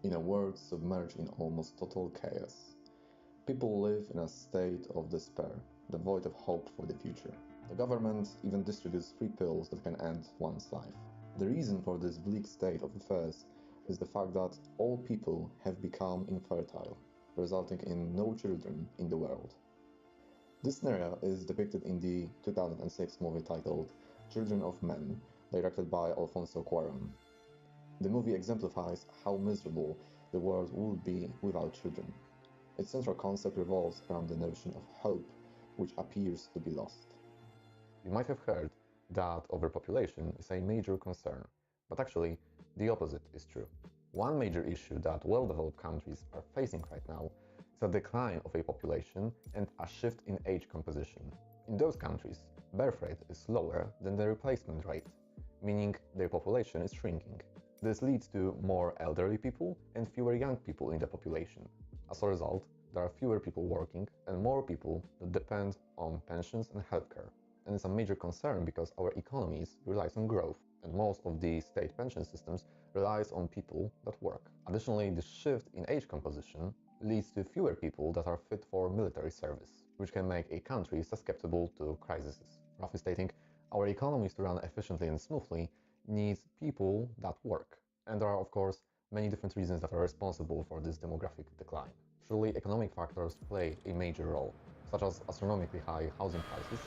In a world submerged in almost total chaos, people live in a state of despair, devoid of hope for the future. The government even distributes free pills that can end one's life. The reason for this bleak state of affairs is the fact that all people have become infertile, resulting in no children in the world. This scenario is depicted in the 2006 movie titled Children of Men, directed by Alfonso Cuarón. The movie exemplifies how miserable the world would be without children. Its central concept revolves around the notion of hope, which appears to be lost. You might have heard that overpopulation is a major concern, but actually, the opposite is true. One major issue that well-developed countries are facing right now is a decline of a population and a shift in age composition. In those countries, birth rate is lower than the replacement rate, meaning their population is shrinking. This leads to more elderly people and fewer young people in the population. As a result, there are fewer people working and more people that depend on pensions and healthcare. And it's a major concern because our economies relies on growth, and most of the state pension systems relies on people that work. Additionally, the shift in age composition leads to fewer people that are fit for military service, which can make a country susceptible to crises. Roughly stating, our economies to run efficiently and smoothly needs people that work. And there are, of course, many different reasons that are responsible for this demographic decline. Surely, economic factors play a major role, such as astronomically high housing prices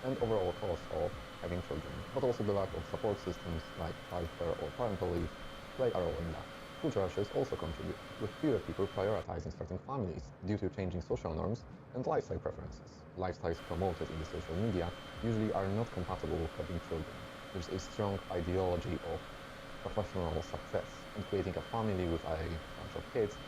and overall cost of having children, but also the lack of support systems like childcare or parental leave play a role in that. Food rations also contribute, with fewer people prioritizing starting families due to changing social norms and lifestyle preferences. Lifestyles promoted in the social media usually are not compatible with having children. There's a strong ideology of professional success, and creating a family with a bunch of kids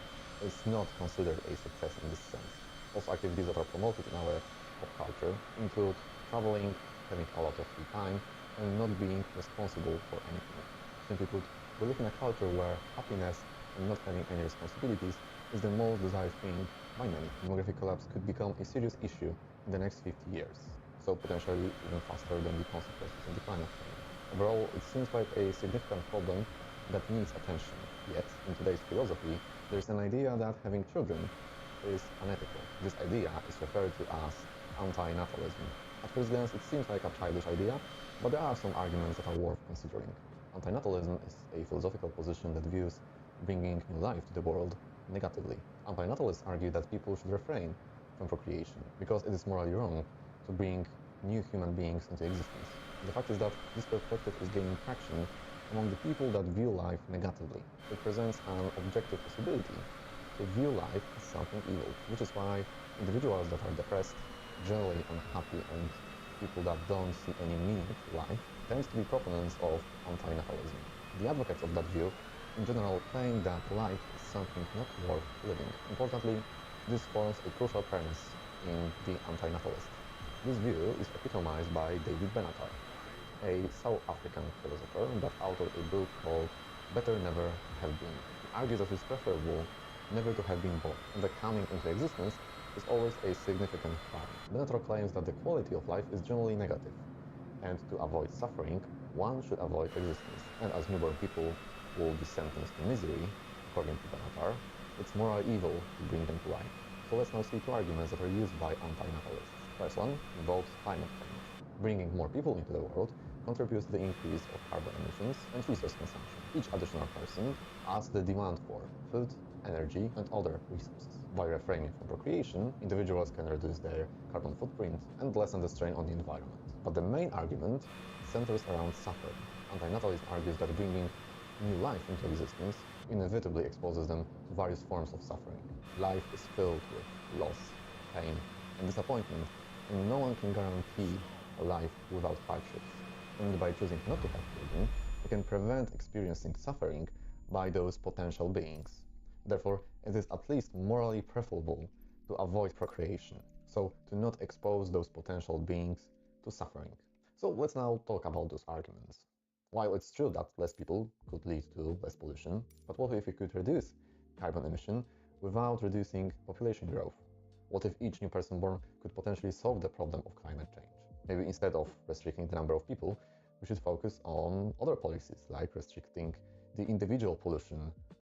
is not considered a success in this sense. Also, activities that are promoted in our pop culture include traveling, having a lot of free time, and not being responsible for anything. Simply put, we live in a culture where happiness and not having any responsibilities is the most desired thing by many. Demographic collapse could become a serious issue in the next 50 years, so potentially even faster than the consequences of the climate change. Overall, it seems like a significant problem that needs attention. Yet, in today's philosophy, there is an idea that having children is unethical. This idea is referred to as anti-natalism. At first glance, it seems like a childish idea, but there are some arguments that are worth considering. Anti-natalism is a philosophical position that views bringing new life to the world negatively. Anti-natalists argue that people should refrain from procreation because it is morally wrong to bring new human beings into existence. The fact is that this perspective is gaining traction among the people that view life negatively. It presents an objective possibility to view life as something evil, which is why individuals that are depressed, generally unhappy, and people that don't see any meaning to life tends to be proponents of anti-natalism. The advocates of that view in general claim that life is something not worth living. Importantly, this forms a crucial premise in the anti-natalist. This view is epitomized by David Benatar, a South African philosopher that authored a book called Better Never Have Been. He argues that it is preferable never to have been born, and that coming into existence is always a significant crime. Benatar claims that the quality of life is generally negative, and to avoid suffering, one should avoid existence. And as newborn people will be sentenced to misery, according to Benatar, it's moral evil to bring them to life. So let's now see two arguments that are used by anti-natalists. First one involves climate change. Bringing more people into the world contributes to the increase of carbon emissions and resource consumption. Each additional person adds the demand for food, energy, and other resources. By refraining from procreation, individuals can reduce their carbon footprint and lessen the strain on the environment. But the main argument centers around suffering. Anti-natalist argues that bringing new life into existence inevitably exposes them to various forms of suffering. Life is filled with loss, pain, and disappointment, and no one can guarantee a life without hardships. And by choosing not to have children, we can prevent experiencing suffering by those potential beings. Therefore, it is at least morally preferable to avoid procreation, so to not expose those potential beings to suffering. So let's now talk about those arguments. While it's true that less people could lead to less pollution, but what if we could reduce carbon emission without reducing population growth? What if each new person born could potentially solve the problem of climate change? Maybe instead of restricting the number of people, we should focus on other policies like restricting the individual pollution